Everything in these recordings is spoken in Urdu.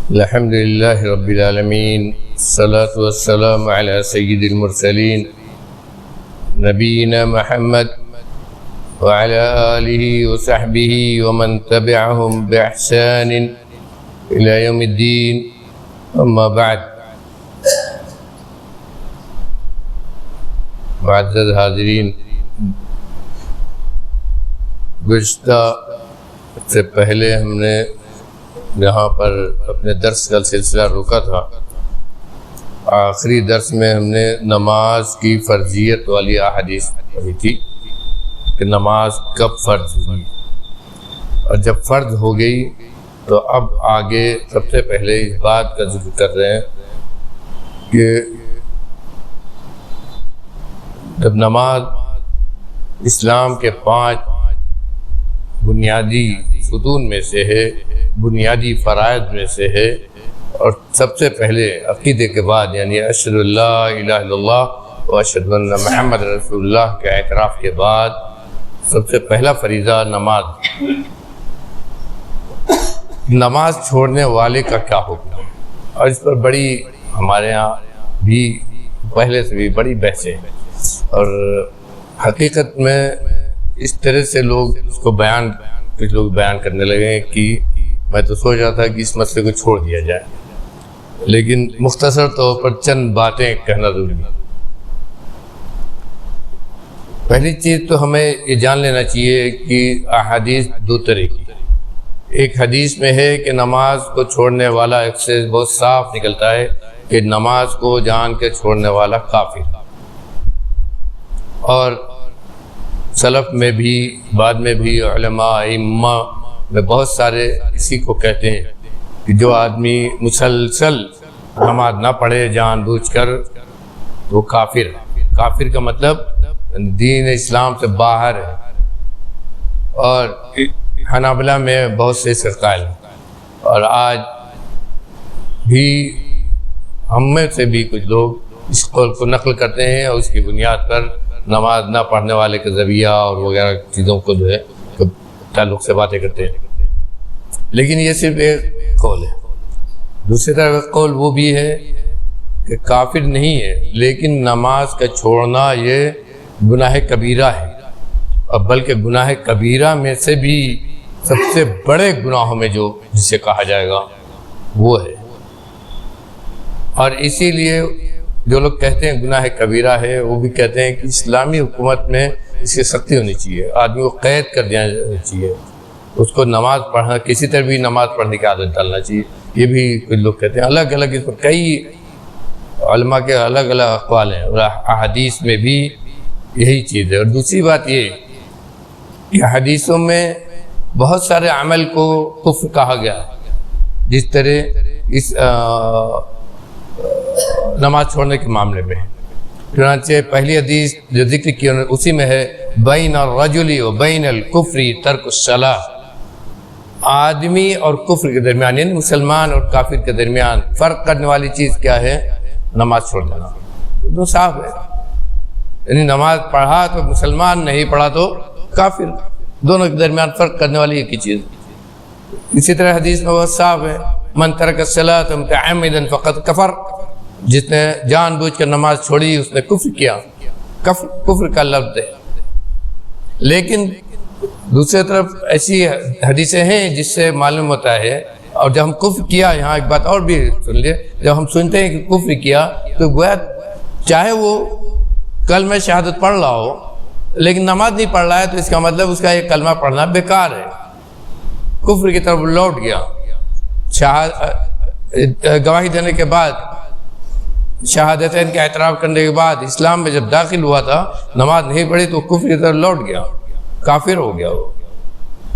الحمد لله رب العالمين الصلاة والسلام على سيد المرسلين نبينا محمد وعلى آله وصحبه ومن تبعهم بإحسان إلى يوم الدين أما بعد معزز حاضرین، گزشتہ سے پہلے ہم نے یہاں پر اپنے درس کا سلسلہ روکا تھا۔ آخری درس میں ہم نے نماز کی فرضیت والی احادیث پڑھی تھی کہ نماز کب فرض ہوئی، اور جب فرض ہو گئی تو اب آگے سب سے پہلے اس بات کا ذکر کر رہے ہیں کہ جب نماز اسلام کے 5 بنیادی ستون میں سے ہے، بنیادی فرائض میں سے ہے، اور سب سے پہلے عقیدے کے بعد یعنی اشہد ان لا الہ الا اللہ و اشہد ان محمد رسول اللہ کے اعتراف کے بعد سب سے پہلا فریضہ نماز۔ نماز چھوڑنے والے کا کیا حکم ہے؟ اور اس پر بڑی ہمارے ہاں بھی پہلے سے بھی بڑی بحثیں ہیں، اور حقیقت میں اس طرح سے لوگ اس کو کچھ لوگ بیان کرنے لگے ہیں کہ میں تو سوچ رہا تھا کہ اس مسئلے کو چھوڑ دیا جائے، لیکن مختصر طور پر چند باتیں کہنا ضروری ہے۔ پہلی چیز تو ہمیں یہ جان لینا چاہیے کہ احادیث 2 طرح کی۔ ایک حدیث میں ہے کہ نماز کو چھوڑنے والا ایک سے بہت صاف نکلتا ہے کہ نماز کو جان کے چھوڑنے والا کافر، اور سلف میں بھی بعد میں بھی علماء ائمہ میں بہت سارے اسی کو کہتے ہیں کہ جو آدمی مسلسل نماز نہ پڑھے جان بوجھ کر وہ کافر ہے۔ کافر کا مطلب دین اسلام سے باہر ہے، اور حنابلہ میں بہت سے قائل ہیں، اور آج بھی ہم میں سے بھی کچھ لوگ اس قول کو نقل کرتے ہیں اور اس کی بنیاد پر نماز نہ پڑھنے والے کے ذریعہ اور وغیرہ چیزوں کو جو ہے تعلق سے باتیں کرتے ہیں، لیکن یہ صرف ایک قول ہے۔ دوسری طرف قول وہ بھی ہے کہ کافر نہیں ہے، لیکن نماز کا چھوڑنا یہ گناہ کبیرہ ہے، اور بلکہ گناہ کبیرہ میں سے بھی سب سے بڑے گناہوں میں جسے کہا جائے گا وہ ہے۔ اور اسی لیے جو لوگ کہتے ہیں گناہ کبیرہ ہے، وہ بھی کہتے ہیں کہ اسلامی حکومت میں اس کی سختی ہونی چاہیے، آدمی کو قید کر دینا چاہیے، اس کو نماز پڑھنا کسی طرح بھی نماز پڑھنے کی عادت ڈالنا چاہیے۔ یہ بھی کچھ لوگ کہتے ہیں، الگ الگ اس پر کئی علماء کے الگ الگ اقوال ہیں، اور احادیث میں بھی یہی چیز ہے۔ اور دوسری بات یہ کہ حدیثوں میں بہت سارے عمل کو کفر کہا گیا، جس طرح اس نماز چھوڑنے کے معاملے میں۔ چنانچہ پہلی حدیث جو ذکر کی اسی میں ہے بین الرجل و بین الکفر ترک الصلاۃ، آدمی اور کفر کے درمیان یعنی مسلمان اور کافر کے درمیان فرق کرنے والی چیز کیا ہے؟ نماز چھوڑ دینا۔ تو صاف ہے، یعنی نماز پڑھا تو مسلمان، نہیں پڑھا تو کافر، دونوں کے درمیان فرق کرنے والی ایک ہی چیز۔ اسی طرح حدیث میں بہت صاف ہے من ترک الصلاۃ متعمدا فقد کفر، جس نے جان بوجھ کر نماز چھوڑی اس نے کفر کیا۔ کفر کا لفظ ہے، لیکن دوسری طرف ایسی حدیثیں ہیں جس سے معلوم ہوتا ہے، اور جب ہم کفر کیا، یہاں ایک بات اور بھی سن لیں، جب ہم سنتے ہیں کہ کفر کیا تو گویا چاہے وہ کلمہ شہادت پڑھ رہا ہو لیکن نماز نہیں پڑھ رہا ہے، تو اس کا مطلب اس کا یہ کلمہ پڑھنا بیکار ہے، کفر کی طرف لوٹ گیا۔ گواہی دینے کے بعد، شہادتین کا اعتراف کرنے کے بعد اسلام میں جب داخل ہوا تھا، نماز نہیں پڑھی تو کفر کی طرف لوٹ گیا، کافر ہو گیا، وہ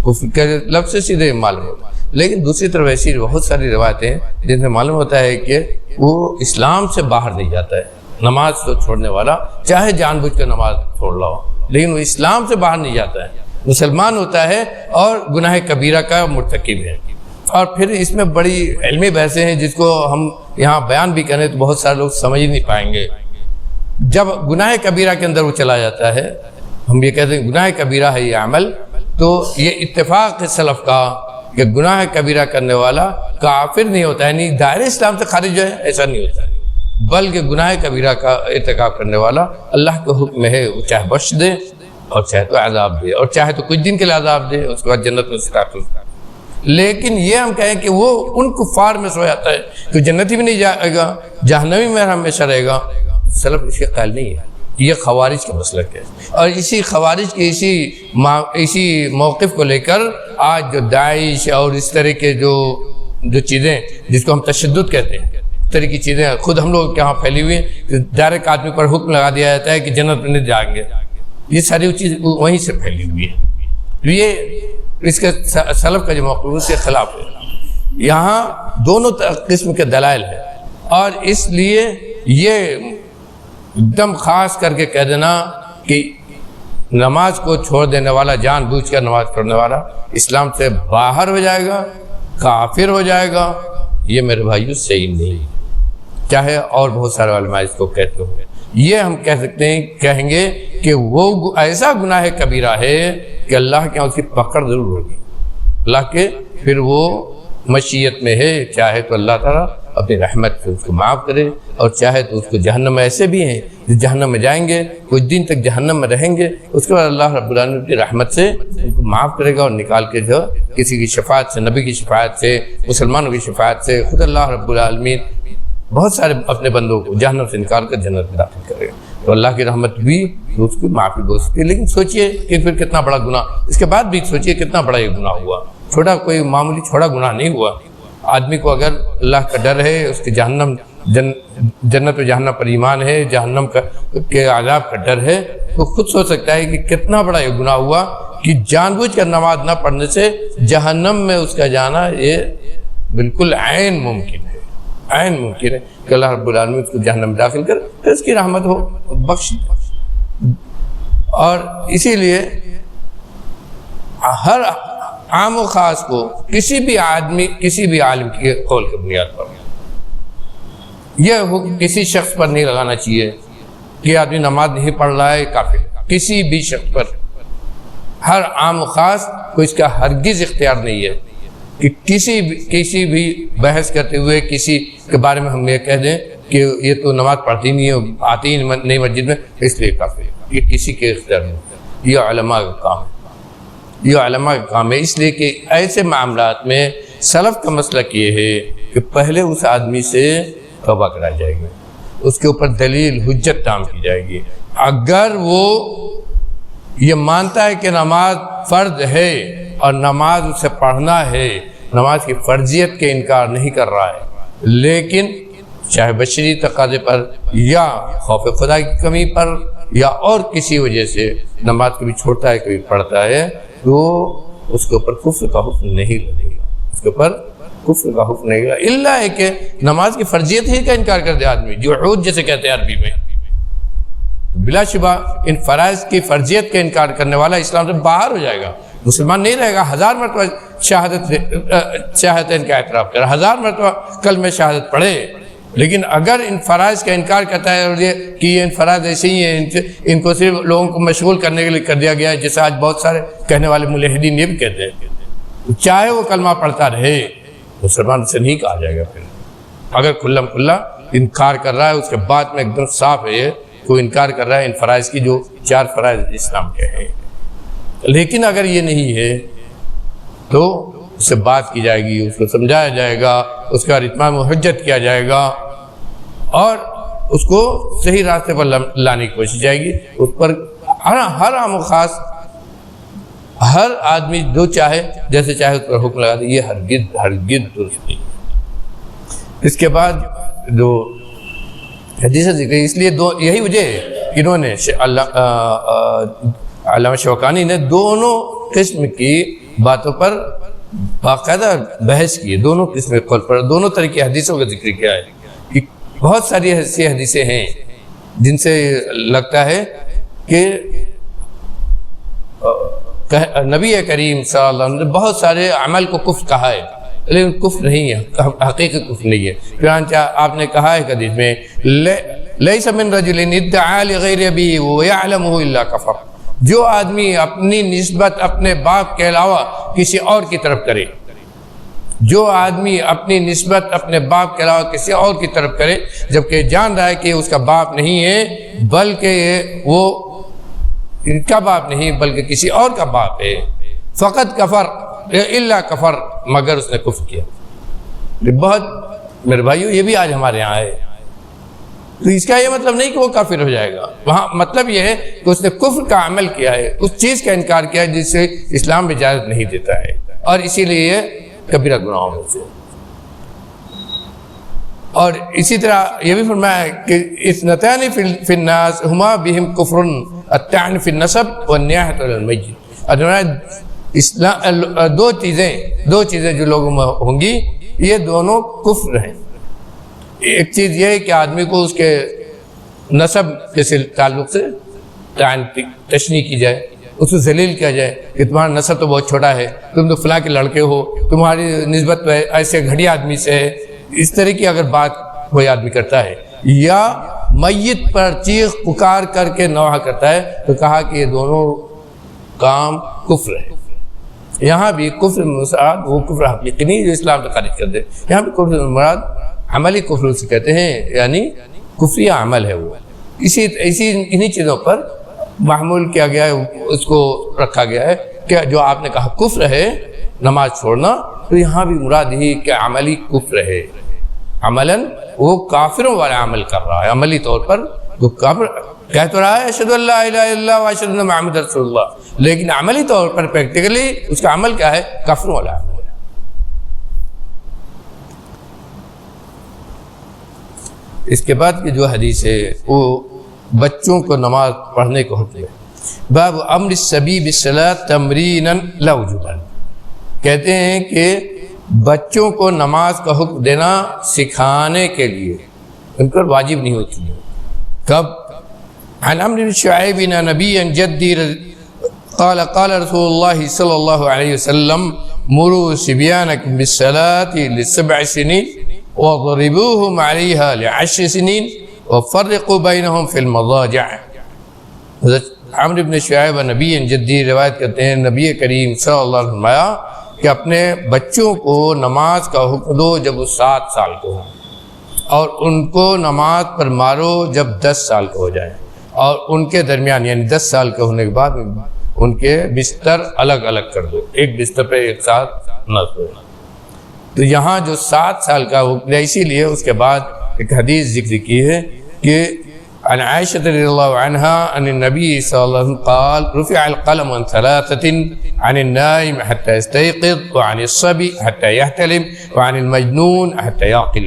کفر کے لفظ سے سیدھے معلوم ہوتا۔ لیکن دوسری طرف ایسی بہت ساری روایتیں جن سے معلوم ہوتا ہے کہ وہ اسلام سے باہر نہیں جاتا ہے، نماز تو چھوڑنے والا چاہے جان بوجھ کر نماز چھوڑ رہا ہو، لیکن وہ اسلام سے باہر نہیں جاتا ہے، مسلمان ہوتا ہے اور گناہ کبیرہ کا مرتکب ہے۔ اور پھر اس میں بڑی علمی بحثیں ہیں جس کو ہم یہاں بیان بھی کریں تو بہت سارے لوگ سمجھ نہیں پائیں گے۔ جب گناہ کبیرہ کے اندر وہ چلا جاتا ہے، ہم یہ کہتے ہیں گناہ کبیرہ ہے یہ عمل، تو یہ اتفاق ہے سلف کا کہ گناہ کبیرہ کرنے والا کافر نہیں ہوتا ہے، یعنی دائرہ اسلام سے خارج جو ہے ایسا نہیں ہوتا ہے، بلکہ گناہ کبیرہ کا ارتکاب کرنے والا اللہ کا حکم ہے وہ چاہے بخش دے اور چاہے تو عذاب دے، اور چاہے تو کچھ دن کے لیے عذاب دے، اس کے بعد جنت میں سے داخل کرے۔ لیکن یہ ہم کہیں کہ وہ ان کفار میں سو جاتا ہے کہ جنتی بھی نہیں جائے گا، جہنمی میں ہمیشہ رہے گا، سلف اس کے قائل نہیں ہے۔ یہ خوارج کا مسلک ہے، اور اسی خوارج کے اسی موقف کو لے کر آج جو داعش اور اس طرح کے جو چیزیں جس کو ہم تشدد کہتے ہیں، اس طرح کی چیزیں خود ہم لوگ کے یہاں پھیلی ہوئی ہیں، ڈائریکٹ آدمی پر حکم لگا دیا جاتا ہے کہ جنت میں نہیں جائیں گے، یہ ساری چیز وہیں سے پھیلی ہوئی ہے۔ یہ اس کے سلف کا جو موقف اس کے خلاف ہے۔ یہاں دونوں قسم کے دلائل ہیں، اور اس لیے یہ ایک دم خاص کر کے کہہ دینا کہ نماز کو چھوڑ دینے والا، جان بوجھ کر نماز چھوڑنے والا اسلام سے باہر ہو جائے گا، کافر ہو جائے گا، یہ میرے بھائیو صحیح نہیں، چاہے اور بہت سارے علماء اس کو کہتے ہوں۔ یہ ہم کہہ سکتے ہیں، کہیں گے کہ وہ ایسا گناہ کبیرہ ہے کہ اللہ کے اس کی پکڑ ضرور ہوگی، اللہ کے پھر وہ مشیت میں ہے، چاہے تو اللہ تعالیٰ اپنی رحمت سے اس کو معاف کرے، اور چاہے تو اس کو جہنم میں ایسے بھی ہیں جو جہنم میں جائیں گے، کچھ دن تک جہنم میں رہیں گے، اس کے بعد اللہ رب العالمین کی رحمت سے ان کو معاف کرے گا اور نکال کے جو کسی کی شفاعت سے، نبی کی شفاعت سے، مسلمانوں کی شفاعت سے، خود اللہ رب العالمین بہت سارے اپنے بندوں کو جہنم سے نکال کر جنت میں داخل کرے گا۔ تو اللہ کی رحمت بھی اس کی معافی ہو سکتی ہے، لیکن سوچئے کہ پھر کتنا بڑا گناہ، اس کے بعد بھی سوچئے کتنا بڑا یہ گناہ ہوا، چھوٹا کوئی معمولی چھوٹا گناہ نہیں ہوا۔ آدمی کو اگر اللہ کا ڈر ہے، اس کے جنت و جہنم پر ایمان ہے، جہنم کے عذاب کا ڈر ہے، تو خود سوچ سکتا ہے کہ کتنا بڑا یہ گناہ ہوا کہ جان بوجھ کر نماز نہ پڑھنے سے جہنم میں اس کا جانا یہ بالکل عین ممکن ہے، عین ممکن ہے کہ اللہ رب العالمین اس کو جہنم میں داخل کر پھر اس کی رحمت ہو بخش۔ اور اسی لیے ہر عام و خاص کو کسی بھی آدمی، کسی بھی عالم کے قول کی بنیاد پر یہ حکم کسی شخص پر نہیں لگانا چاہیے کہ آدمی نماز نہیں پڑھ رہا ہے کافر، کسی بھی شخص پر، ہر عام و خاص کو اس کا ہرگز اختیار نہیں ہے کہ کسی بھی بحث کرتے ہوئے کسی کے بارے میں ہم یہ کہہ دیں کہ یہ تو نماز پڑھتی نہیں ہے، آتی نہیں مسجد میں، اس لیے کافر ہے۔ یہ کسی کے اختیار نہیں ہے، یہ علماء کا کام ہے، یہ علماء کا کام ہے۔ اس لیے کہ ایسے معاملات میں سلف کا مسلک یہ ہے کہ پہلے اس آدمی سے توبہ کرائی جائے گی، اس کے اوپر دلیل حجت تام کی جائے گی۔ اگر وہ یہ مانتا ہے کہ نماز فرض ہے اور نماز اسے پڑھنا ہے، نماز کی فرضیت کے انکار نہیں کر رہا ہے، لیکن چاہے بشری تقاضے پر یا خوف خدا کی کمی پر یا اور کسی وجہ سے نماز کبھی چھوڑتا ہے کبھی پڑھتا ہے، تو اس کے اوپر کفر کا حکم نہیں لگے گا، اس کے اوپر کفر کا حکم نہیں لگے گا، الا ہے کہ نماز کی فرضیت ہی کا انکار کر دے آدمی، جو عود جیسے کہتے ہیں عربی میں، بلا شبہ ان فرائض کی فرضیت کا انکار کرنے والا اسلام سے باہر ہو جائے گا، مسلمان نہیں رہے گا۔ 1000 مرتبہ شہادتین کا اعتراف کرے، 1000 مرتبہ کلمہ شہادت پڑھے، لیکن اگر ان فرائض کا انکار کرتا ہے اور یہ کہ یہ ان فرائض ایسے ہی ہیں، ان کو صرف لوگوں کو مشغول کرنے کے لیے کر دیا گیا ہے، جیسے آج بہت سارے کہنے والے ملحدین یہ بھی کہتے ہیں، چاہے وہ کلمہ پڑھتا رہے مسلمان سے نہیں کہا جائے گا۔ پھر اگر کھلا کھلا انکار کر رہا ہے، اس کے بعد میں ایک دم صاف ہے یہ کو انکار کر رہا ہے ان فرائض کی، جو 4 فرائض اسلام کے ہیں۔ لیکن اگر یہ نہیں ہے تو اس سے بات کی جائے گی، اس کو سمجھایا جائے گا، اس کا اتمام و حجت کیا جائے گا، اور اس کو صحیح راستے پر لانے کی کوشش جائے گی۔ اس پر ہر عام و خاص ہر آدمی جو چاہے جیسے چاہے اس پر حکم لگا دے، یہ ہرگز درست نہیں۔ اس کے بعد جو حدیث ذکر، اس لیے یہی وجہ ہے کہ انہوں نے علامہ شوکانی نے دونوں قسم کی باتوں پر باقاعدہ بحث کی ہے، دونوں قسم کے قول پر، دونوں طرح کی حدیثوں کا ذکر کیا ہے کہ بہت ساری ایسی حدیثیں ہیں جن سے لگتا ہے کہ نبی کریم صلی اللہ علیہ وسلم نے بہت سارے عمل کو کفر کہا ہے، لیکن کفر نہیں ہے، حقیقی کفر نہیں ہے۔ چنانچہ آپ نے کہا ہے حدیث میں لیس من رجل ادعا لغیر ابیہ ویعلمہ الا کفر، جو آدمی اپنی نسبت اپنے باپ کے علاوہ کسی اور کی طرف کرے جو آدمی اپنی نسبت اپنے باپ کے علاوہ کسی اور کی طرف کرے جبکہ جان رہا ہے کہ اس کا باپ نہیں ہے بلکہ وہ ان کا باپ نہیں بلکہ کسی اور کا باپ ہے، فقط کفر الا کفر، مگر اس نے کفر کیا۔ بہت میرے بھائیو یہ بھی آج ہمارے یہاں ہے، تو اس کا یہ مطلب نہیں کہ وہ کافر ہو جائے گا، وہاں مطلب یہ ہے کہ اس نے کفر کا عمل کیا ہے، اس چیز کا انکار کیا ہے جس سے اسلام اجازت نہیں دیتا ہے، اور اسی لیے یہ کبیرہ گناہوں میں سے۔ اور اسی طرح یہ بھی فرمایا کہ اثنتان فی الناس ہما بہم کفر الطعن فی النسب والنیاحۃ علی المیت۔ دو چیزیں جو لوگوں میں ہوں گی یہ دونوں کفر ہیں۔ ایک چیز یہ ہے کہ آدمی کو اس کے نسب کے تعلق سے تشنیع کی جائے، اس کو ذلیل کیا جائے کہ تمہارا نسب تو بہت چھوٹا ہے، تم تو فلاں کے لڑکے ہو، تمہاری نسبت ایسے گھڑیا آدمی سے ہے، اس طرح کی اگر بات کوئی آدمی کرتا ہے، یا میت پر چیخ پکار کر کے نوحہ کرتا ہے، تو کہا کہ یہ دونوں کام کفر ہے۔ یہاں بھی کفر مراد وہ کفر حقیقی نہیں جو اسلام سے خارج کر دے، یہاں بھی کفر مراد عملی کفر سے کہتے ہیں، یعنی کفریہ عمل ہے وہ۔ انہی چیزوں پر محمول کیا گیا ہے، اس کو رکھا گیا ہے کہ جو آپ نے کہا کفر ہے نماز چھوڑنا، تو یہاں بھی مراد ہی کہ عملی کفر ہے، عملاً وہ کافروں والا عمل کر رہا ہے، عملی طور پر جو کافر کہہ تو رہا ہے اشہد ان لا الہ الا اللہ و اشہد ان محمد رسول اللہ، لیکن عملی طور پر پریکٹیکلی اس کا عمل کیا ہے؟ کافروں والا عمل ہے۔ اس کے بعد کی جو حدیث ہے وہ بچوں کو نماز پڑھنے کو حکم ہے۔ باب امر الصبی بالصلاۃ تمرینا لا وجوبا، کہتے ہیں کہ بچوں کو نماز کا حکم دینا سکھانے کے لیے، ان پر واجب نہیں ہوتی ہے۔ کب؟ عن عمرو بن شعیب نبیا جدی قال قال رسول اللہ صلی اللہ علیہ وسلم مروا صبیانکم بالصلاۃ ل7 سنین وضربوهم علیہا ل10 سنین وفرقوا بینہم فی المضاجع۔ حضرت عمرو بن شعیب نبی جدی روایت کرتے ہیں نبی کریم صلی اللہ علیہ وسلم فرمایا کہ اپنے بچوں کو نماز کا حکم دو جب وہ 7 سال کے ہوں، اور ان کو نماز پر مارو جب 10 سال کے ہو جائیں، اور ان کے درمیان یعنی 10 سال کے ہونے کے بعد ان کے بستر الگ الگ کر دو، ایک بستر پہ ایک ساتھ نہ سوئے۔ تو یہاں جو 7 سال کا حکم ہے، اسی لیے اس کے بعد ایک حدیث ذکر کی ہے کہ عن عائشہ رضی اللہ عنہا عن النبی صلی اللہ علیہ وسلم قال رفع القلم عن 3 عن النائم حتى يستيقظ وعن الصبي حتى يحتلم وعن المجنون حتى يعقل۔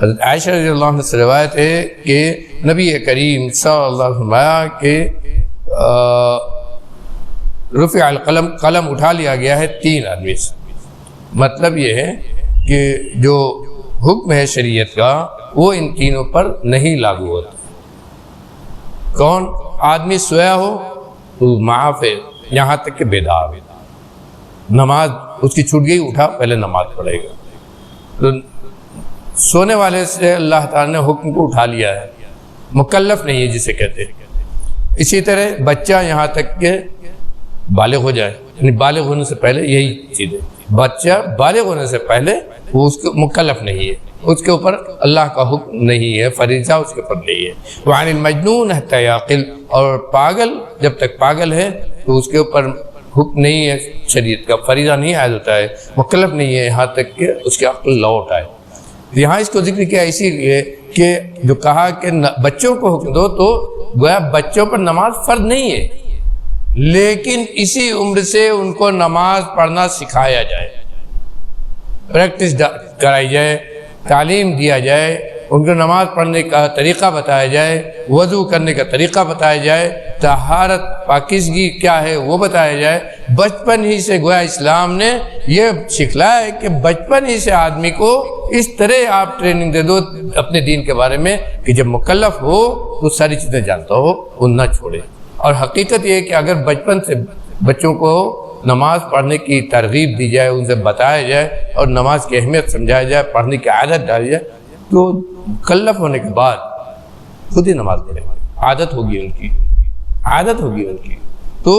حضرت عائشہ رضی اللہ عنہ سے روایت ہے کہ نبی کریم صلی اللہ علیہ وسلم فرمایا کہ رفع القلم، قلم اٹھا لیا گیا ہے 3 آدمی سے۔ مطلب یہ ہے کہ جو حکم ہے شریعت کا وہ ان تینوں پر نہیں لاگو ہوتا۔ کون؟ آدمی سویا ہو تو معاف ہے یہاں تک کہ بیدار ہو، نماز اس کی چھوٹ گئی، اٹھا پہلے نماز پڑھے گا۔ تو سونے والے سے اللہ تعالیٰ نے حکم کو اٹھا لیا ہے، مکلف نہیں ہے جسے کہتے ہیں۔ اسی طرح بچہ یہاں تک کہ بالغ ہو جائے، یعنی بالغ ہونے سے پہلے یہی چیز ہے، بچہ بالغ ہونے سے پہلے وہ اس کو مکلف نہیں ہے، اس کے اوپر اللہ کا حکم نہیں ہے، فریضہ اس کے اوپر نہیں ہے۔ وعن المجنون حتی یعقل، اور پاگل جب تک پاگل ہے تو اس کے اوپر حکم نہیں ہے شریعت کا، فریضہ نہیں عائد ہوتا ہے، مکلف نہیں ہے یہاں تک کہ اس کی عقل لوٹ آئے۔ یہاں اس کو ذکر کیا اسی لیے کہ جو کہا کہ بچوں کو حکم دو، تو گویا بچوں پر نماز فرض نہیں ہے، لیکن اسی عمر سے ان کو نماز پڑھنا سکھایا جائے، پریکٹس کرائی جائے، تعلیم دیا جائے، ان کو نماز پڑھنے کا طریقہ بتایا جائے، وضو کرنے کا طریقہ بتایا جائے، طہارت پاکیزگی کیا ہے وہ بتایا جائے۔ بچپن ہی سے گویا اسلام نے یہ سکھلایا ہے کہ بچپن ہی سے آدمی کو اس طرح آپ ٹریننگ دے دو اپنے دین کے بارے میں کہ جب مکلف ہو تو ساری چیزیں جانتا ہو، وہ نہ چھوڑے۔ اور حقیقت یہ ہے کہ اگر بچپن سے بچوں کو نماز پڑھنے کی ترغیب دی جائے، ان سے بتایا جائے اور نماز کی اہمیت سمجھایا جائے، پڑھنے کی عادت ڈالی جائے، تو مکلف ہونے کے بعد خود ہی نماز پڑھیں، عادت ہوگی ان کی، عادت ہوگی ان کی۔ تو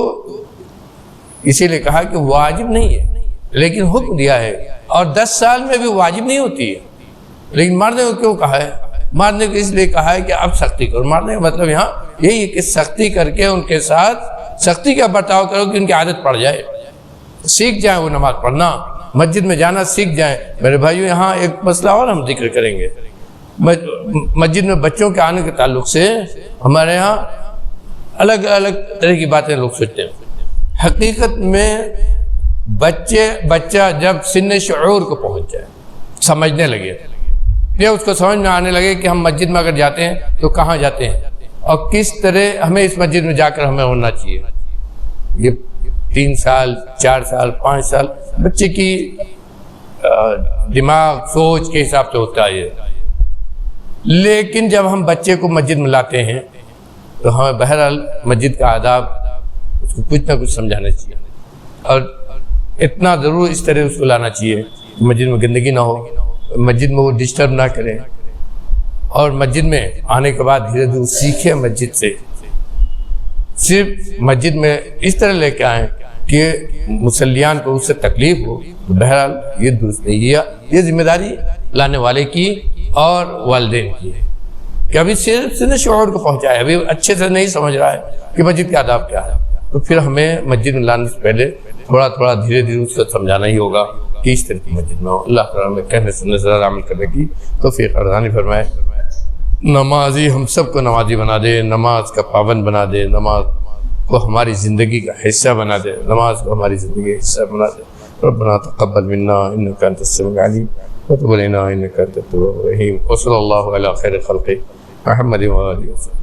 اسی لیے کہا کہ واجب نہیں ہے لیکن حکم دیا ہے، اور 10 سال میں بھی واجب نہیں ہوتی ہے، لیکن مارنے کو کیوں کہا ہے؟ مارنے کو اس لیے کہا ہے کہ اب سختی کرو۔ مارنے کا مطلب یہاں یہی ہے کہ سختی کر کے ان کے ساتھ سختی کا برتاؤ کرو کہ ان کی عادت پڑ جائے، سیکھ جائیں وہ نماز پڑھنا، مسجد میں جانا سیکھ جائیں۔ میرے بھائیو یہاں ایک مسئلہ اور ہم ذکر کریں گے، مسجد میں بچوں کے آنے کے تعلق سے ہمارے ہاں الگ الگ طرح کی باتیں لوگ سوچتے ہیں۔ حقیقت میں بچہ جب سن شعور کو پہنچ جائے، سمجھنے لگے، یہ اس کو سمجھ میں آنے لگے کہ ہم مسجد میں اگر جاتے ہیں تو کہاں جاتے ہیں اور کس طرح ہمیں اس مسجد میں جا کر ہمیں ہونا چاہیے۔ یہ 3 سال 4 سال 5 سال بچے کی دماغ سوچ کے حساب سے ہوتا ہے یہ، لیکن جب ہم بچے کو مسجد میں لاتے ہیں تو ہمیں بہرحال مسجد کا آداب اس کو کچھ نہ کچھ سمجھانا چاہیے، اور اتنا ضرور اس طرح اس کو لانا چاہیے کہ مسجد میں گندگی نہ ہو، مسجد میں وہ ڈسٹرب نہ کریں، اور مسجد میں آنے کے بعد دھیرے دھیرے سیکھے مسجد سے، صرف مسجد میں اس طرح لے کے آئیں کہ مصلیان کو اس سے تکلیف ہو، تو بہرحال یہ درست نہیں، یہ ذمہ داری لانے والے کی اور والدین کی ہے کہ ابھی صرف سن شعور کو پہنچائے، ابھی اچھے سے نہیں سمجھ رہا ہے کہ مسجد کے آداب کیا ہے، تو پھر ہمیں مسجد میں لانے سے پہلے تھوڑا تھوڑا دھیرے دھیرے اس کو سمجھانا ہی ہوگا کہ اس طرح کی مسجد میں ہو۔ اللہ تعالیٰ میں کہنے سننے سے عمل کرنے کی توفیق ارزانی فرمائے۔ نمازی ہم سب کو نمازی بنا دے، نماز کا پابند بنا دے، نماز کو ہماری زندگی کا حصہ بنا دے، نماز کو ہماری زندگی کا حصہ بنا دے۔ ربنا تقبل منا انك انت السميع العليم وتب علينا انك انت التواب الرحيم، وصلى الله على خير خلقه محمد وآله وسلم۔